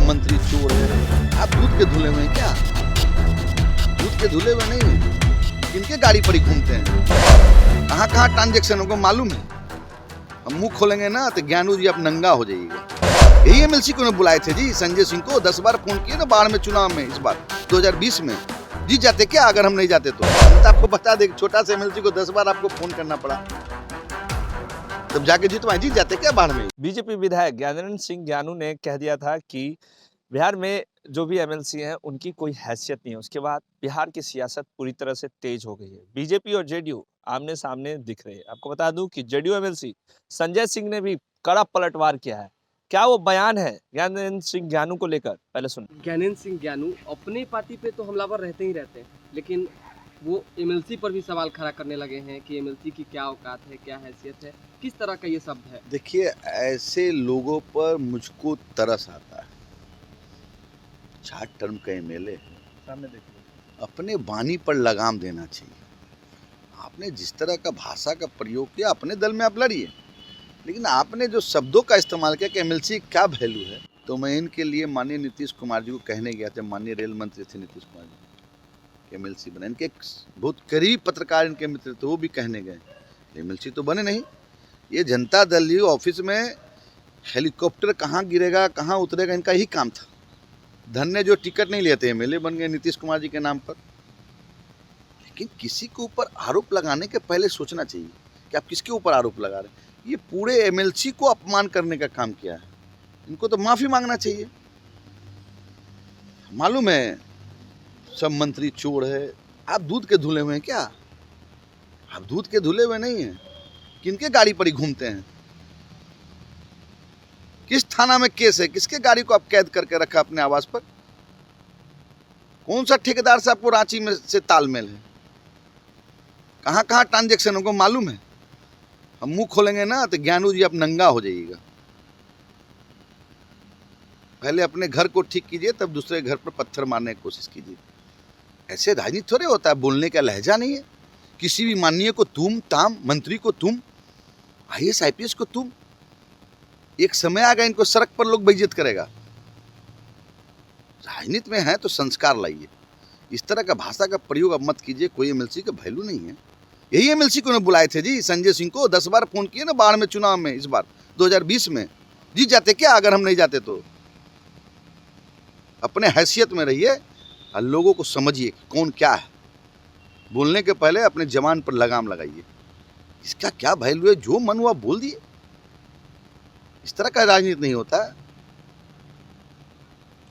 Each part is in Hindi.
मंत्री चोर है। आप दूध के धुले हुए हैं क्या? दूध के धुले हुए नहीं है। किनके गाड़ी पर ही घूमते हैं? कहाँ कहाँ ट्रांजेक्शन होगा मालूम है? हम मुंह खोलेंगे ना तो ज्ञानू जी आप नंगा हो जाइएगा। यही एमएलसी को बुलाए थे जी, संजय सिंह को 10 बार फोन किए ना बाढ़ में, चुनाव में, इस बार 2020 में। जीत जाते क्या अगर हम नहीं जाते तो आपको बता दे, छोटा सा एमएलसी को 10 बार आपको फोन करना पड़ा, तब जाके जीतवाए। जीत जाते क्या बाढ़ में? बीजेपी विधायक ज्ञानेंद्र सिंह ज्ञानू ने कह दिया था कि बिहार में जो भी एमएलसी हैं उनकी कोई हैसियत नहीं है। उसके बाद बिहार की सियासत पूरी तरह से तेज हो गई है। बीजेपी और जेडीयू आमने सामने दिख रहे हैं। आपको बता दूं कि जेडीयू एमएलसी संजय सिंह ने भी कड़ा पलटवार किया है। क्या वो बयान है ज्ञानेंद्र सिंह ज्ञानू को लेकर? पहले सुन। ज्ञानेंद्र सिंह ज्ञानू अपनी पार्टी पे तो हमलावर रहते ही रहते हैं, लेकिन वो एमएलसी पर भी सवाल खड़ा करने लगे हैं कि एमएलसी की क्या औकात है, क्या हैसियत है, किस तरह का ये शब्द है। देखिए, ऐसे लोगों पर मुझको तरस आता है। 4 टर्म का एमएलए सामने देखिए, अपने वाणी पर लगाम देना चाहिए। आपने जिस तरह का भाषा का प्रयोग किया, अपने दल में आप लड़िए, लेकिन आपने जो शब्दों का इस्तेमाल किया कि एमएलसी क्या वैल्यू है, तो मैं इनके लिए माननीय नीतीश कुमार जी को कहने गया था। माननीय रेल मंत्री थे नीतीश कुमार जी, एमएलसी बने। इनके एक बहुत करीब पत्रकार इनके मित्र थे, वो भी कहने गए एमएलसी तो बने नहीं। ये जनता दल ही ऑफिस में हेलीकॉप्टर कहाँ गिरेगा कहाँ उतरेगा, इनका ही काम था। धन्य जो टिकट नहीं लेते एमएलए बन गए नीतीश कुमार जी के नाम पर। लेकिन किसी के ऊपर आरोप लगाने के पहले सोचना चाहिए कि आप किसके ऊपर आरोप लगा रहे हैं। ये पूरे एमएलसी को अपमान करने का काम किया है। इनको तो माफी मांगना चाहिए। मालूम है सब मंत्री चोर है। आप दूध के धुले हुए हैं क्या? आप दूध के धुले हुए नहीं हैं। किनके गाड़ी पर ही घूमते हैं? किस थाना में केस है? किसके गाड़ी को आप कैद करके रखा अपने आवास पर? कौन सा ठेकेदार से आपको रांची में से तालमेल है? कहाँ कहाँ ट्रांजेक्शन होगा मालूम है? हम मुंह खोलेंगे ना तो ज्ञानू जी आप नंगा हो जाइएगा। पहले अपने घर को ठीक कीजिए, तब दूसरे घर पर पत्थर मारने की कोशिश कीजिए। ऐसे राजनीति थोड़े होता है। बोलने का लहजा नहीं है। किसी भी माननीय को तुम ताम, मंत्री को तुम, आईएएस आईपीएस को तुम। एक समय आएगा इनको सड़क पर लोग बेइज्जत करेगा। राजनीति में है तो संस्कार लाइए। इस तरह का भाषा का प्रयोग अब मत कीजिए। कोई एमएलसी का वैल्यू नहीं है। यही एमएलसी को बुलाए थे जी, संजय सिंह को 10 बार फोन किए ना बाढ़ में, चुनाव में, इस बार 2020 में। जीत जाते क्या अगर हम नहीं जाते तो? अपने हैसियत में रहिए और लोगों को समझिए कि कौन क्या है। बोलने के पहले अपने जवान पर लगाम लगाइए। इसका क्या वैल्यू है? जो मन हुआ बोल दिए। इस तरह का राजनीति नहीं होता है।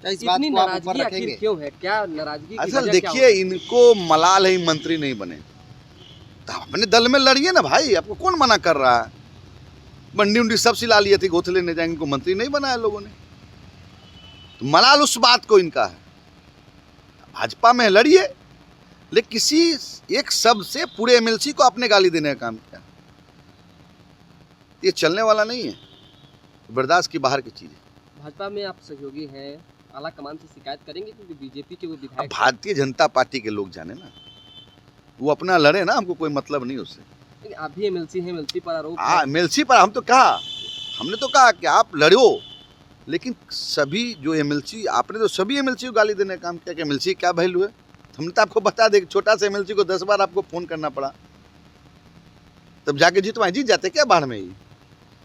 इतनी नाराजगी आखिर क्यों है? क्या नाराजगी की असल वजह क्या देखिए, इनको मलाल है मंत्री नहीं बने, तो अपने दल में लड़िए ना भाई। आपको कौन मना कर रहा है? बंडी उंडी सब सिला लिए थे, गोथले ने जाएंगे, इनको मंत्री नहीं बनाया लोगों ने। तो मलाल उस बात को इनका है। भाजपा में लड़िए, लेकिन किसी एक शब्द से पूरे एमएलसी को अपने गाली देने का काम किया, ये चलने वाला नहीं है। बर्दाश्त की बाहर की चीज है। भाजपा में आप सहयोगी हैं, आला कमान से शिकायत करेंगे क्योंकि बीजेपी के वो अब विधायक भारतीय जनता पार्टी के लोग जाने ना, वो अपना लड़े ना, हमको कोई मतलब नहीं उससे। लेकिन आप भी एमएलसी हैं, एमएलसी पर आरोप है। एमएलसी पर हमने तो कहा कि आप लड़ो, लेकिन सभी जो एमएलसी, आपने तो सभी एमएलसी को गाली देने का काम किया कि एमएलसी क्या वैल्यू है। हमने तो आपको बता दे, छोटा सा एमएलसी को 10 बार आपको फोन करना पड़ा, तब जाके जीतवाए। जीत जाते क्या बाढ़ में ही?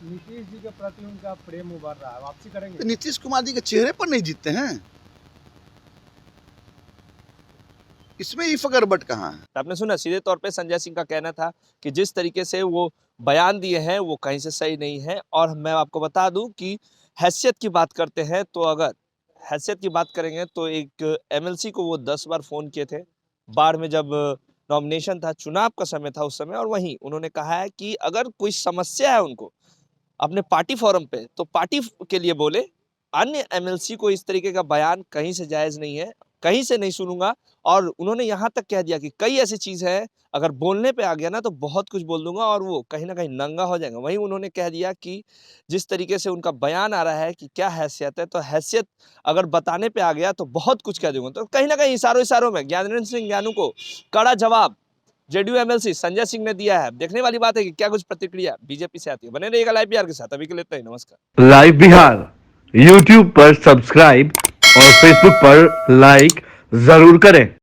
नीतीश जी के प्रति उनका प्रेम उभर रहा है, वापसी करेंगे? तो नीतीश कुमार जी के चेहरे पर नहीं जीतते हैं, इसमें ये फकर बट कहाँ है? आपने सुना, सीधे तौर पे संजय सिंह का कहना था कि जिस तरीके से वो बयान दिए हैं वो कहीं से सही नहीं है। और मैं आपको बता दूं कि हैसियत की बात करते हैं, तो अगर हैसियत की बात करेंगे तो एक एमएलसी को वो 10 बार फोन किए थे बाढ़ में, जब नॉमिनेशन था, चुनाव का समय था उस समय। और वहीं उन्होंने कहा है कि अगर कोई समस्या है उनको अपने पार्टी फोरम पे तो पार्टी के लिए बोले। अन्य एमएलसी को इस तरीके का बयान कहीं से जायज नहीं है, कहीं से नहीं सुनूंगा। और उन्होंने यहाँ तक कह दिया कि कई ऐसी चीज है, अगर बोलने पे आ गया ना तो बहुत कुछ बोल दूंगा और वो कहीं ना कहीं नंगा हो जाएगा। वहीं उन्होंने कह दिया कि जिस तरीके से उनका बयान आ रहा है कि क्या हैसियत है, तो हैसियत अगर बताने पे आ गया तो बहुत कुछ कह दूंगा। तो कहीं ना कहीं इशारों में ज्ञानेंद्र सिंह ज्ञानू को कड़ा जवाब जेडीयू एमएलसी संजय सिंह ने दिया है। देखने वाली बात है कि क्या कुछ प्रतिक्रिया बीजेपी से आती है। बने रहिएगा लाइव बिहार के साथ। अभी के लिए इतना ही, नमस्कार। लाइव बिहार YouTube पर सब्सक्राइब और Facebook पर लाइक जरूर करें।